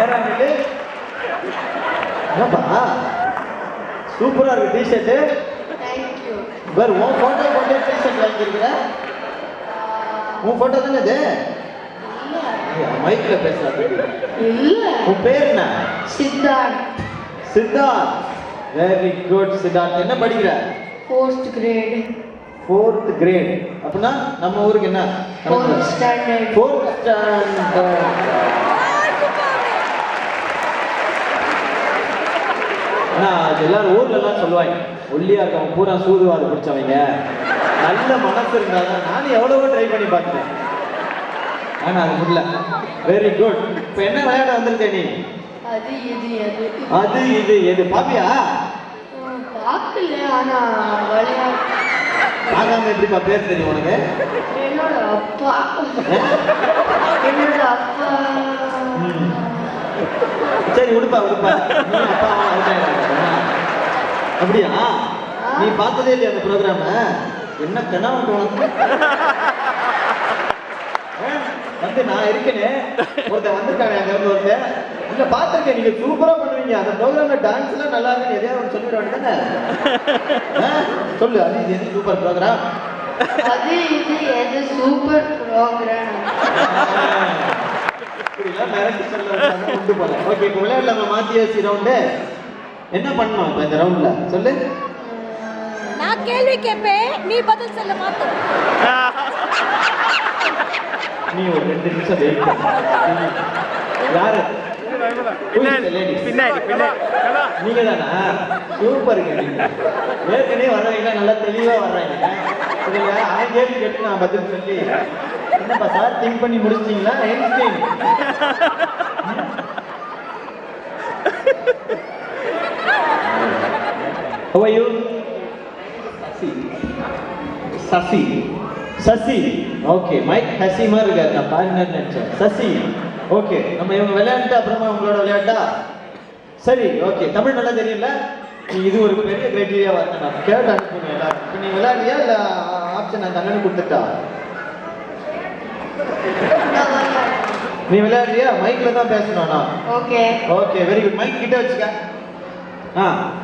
நேராங்கிட்டு என்னப்பா சூப்பரா இருக்கு டிஷர்ட்டு. தேங்க்யூ. வேறு உன் ஃபோட்டோ போட்டு டிஷர்ட் வாங்கியிருக்கிற. உன் ஃபோட்டோ தானே இது? மைக்கில் பேசுகிறேன். இல்லை. உன் பேர் என்ன? சித்தார்த். சித்தார்த். Very good Siddharth. என்ன படிக்கிற? 4th grade. 4th grade. அப்படின்னா நம்ம ஊருக்கு என்ன? 4th standard. 4th standard. ஆனால் எல்லாரும் ஊர்லலாம் சொல்லுவாங்க ஒல்லியா இருக்கவங்க பூரா சூதுவாது பிடிச்சவங்க. நல்ல மனசு இருந்தால் தான். நானும் எவ்வளவோ ட்ரை பண்ணி பார்த்தேன், ஆனால் அது முடியல. Very good. இப்போ என்ன விளையாட வந்திருக்க நீ? அது இது எது? அது இது எது பாப்பியா? பார்க்கல, ஆனா விளையாட. ஆகாம எப்படிப்பா பேர் தெரியும் உனக்கு? என்னோட அப்பா. என்னோட அப்பா. சரி விடுப்பா விடுப்பா. அப்பா அப்படியா? நீ பார்த்ததே இல்லையா அந்த ப்ரோக்ராம? என்ன கனவு உனக்கு? வந்து நான் இருக்கேனே, ஒருத்தன் வந்திருக்காங்க அங்க இருந்து ஒருத்தன். இல்ல பார்த்திருக்கேன், நீங்க சூப்பரா பண்ணுவீங்க அந்த ப்ரோக்ராம்ல. டான்ஸ் எல்லாம் நல்லா இருக்குன்னு எதையாவது ஒன்று சொல்லிட வேண்டியதானே? சொல்லு, அது இது எது சூப்பர் ப்ரோக்ராம்? அது இது எது சூப்பர் ப்ரோக்ராம்? இப்படிலாம் மிரட்டி சொல்ல உண்டு போல. ஓகே, இப்போ விளையாடலாமா? மாத்தியாசி ரவுண்டு. என்ன பண்ணணும் இப்போ இந்த ரவுண்ட்ல சொல்லு. நான் கேள்வி கேட்பேன், நீ பதில் சொல்ல மாட்டே. நீ ஒரு 2 நிமிஷம் வெயிட் பண்ணு. யாரு? நீங்க தானா? சூப்பருங்க. நீங்க ஏற்கனவே வர்றவங்க நல்லா தெளிவா வர்றாங்க. இதுல அவன் கேள்வி கேட்டு நான் பதில் சொல்லி என்னப்பா சார் திங்க் பண்ணி முடிச்சிட்டீங்களா? Einstein. How are you? Sasi. Sasi. Okay, Mike Hussey மாதிரி இருக்காரு. நான் பாருங்கன்னு நினைச்சேன். சசி. ஓகே, நம்ம இவங்க விளையாண்டு அப்புறமா உங்களோட விளையாட்டா? சரி, ஓகே. தமிழ் நல்லா தெரியல. நீ இது ஒரு பெரிய கிரைட்டீரியா வரணும். நான் கேட்டு அனுப்பணும் எல்லாரும். இப்போ நீ விளையாடியா இல்லை ஆப்ஷன் நான் அண்ணனுக்கு கொடுத்துட்டா? நீ விளையாடுறியா? மைக்ல தான் பேசணும் நான். Okay okay, very good. Mic கிட்ட வச்சுக்க.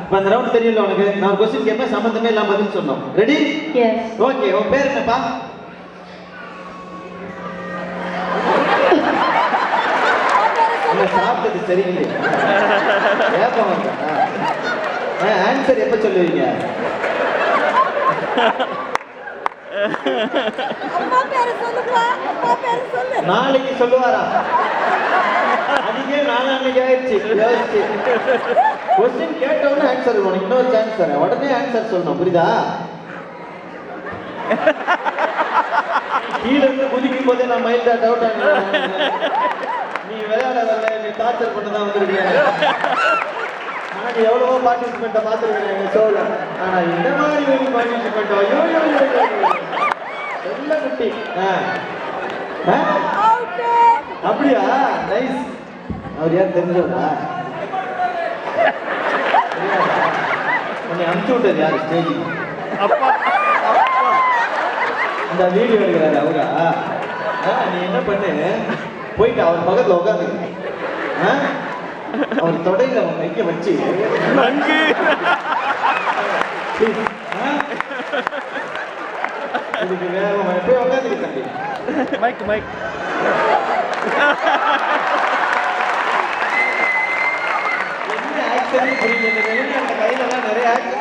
இப்போ அந்த ரவுண்ட் தெரியல உனக்கு. நான் கொஸ்டின் கேட்பேன், சம்பந்தமே இல்லாம பதில் சொன்னோம். ரெடி? எஸ். ஓகே, உன் பேர் என்னப்பா? சாப்பிட்டது சரியில்லை. ஏப்பா ஆன்சர் எப்ப சொல்லுவீங்க? நாளைக்கு சொல்லுவாரா? அதுக்கே நாளான்னைக்கு ஆயிடுச்சு. கொஸ்டின் கேட்டவொடனே ஆன்சர் உனக்கு இன்னொரு சான்ஸ் தரேன். உடனே ஆன்சர் சொல்லணும், புரியுதா? கீழே இருந்து குதிக்கும் போதே நான் மைல்டா டவுட் ஆனேன். நீ விளையாட வரல, நீ டார்ச்சர் பண்ண தான் வந்திருக்கீங்க. நான் எவ்வளவோ பார்ட்டிசிபெண்ட்டை பார்த்துருக்கேன் எங்க ஷோவில். ஆனா இந்த மாதிரி ஒரு பார்ட்டிசிபெண்ட் ஐயோ நல்ல குட்டி. அப்படியா? நைஸ். அவர் யார் தெரிஞ்சவரா? உன்னை அனுப்பிச்சு விட்டது யாரு ஸ்டேஜுக்கு? இந்த வீடியோ எடுக்கிறாரு அவரா? நீ என்ன பண்ணு, போயிட்டு அவர் பக்கத்துல உட்காந்து அவர் தொடையில அவன் கைக்க வச்சு இதுக்கு வேகமா போய் உட்காந்துக்க தம்பி. மைக் மைக் என்ன ஆக்சன் புரியுது? அந்த கையில எல்லாம் நிறைய ஆக்சன்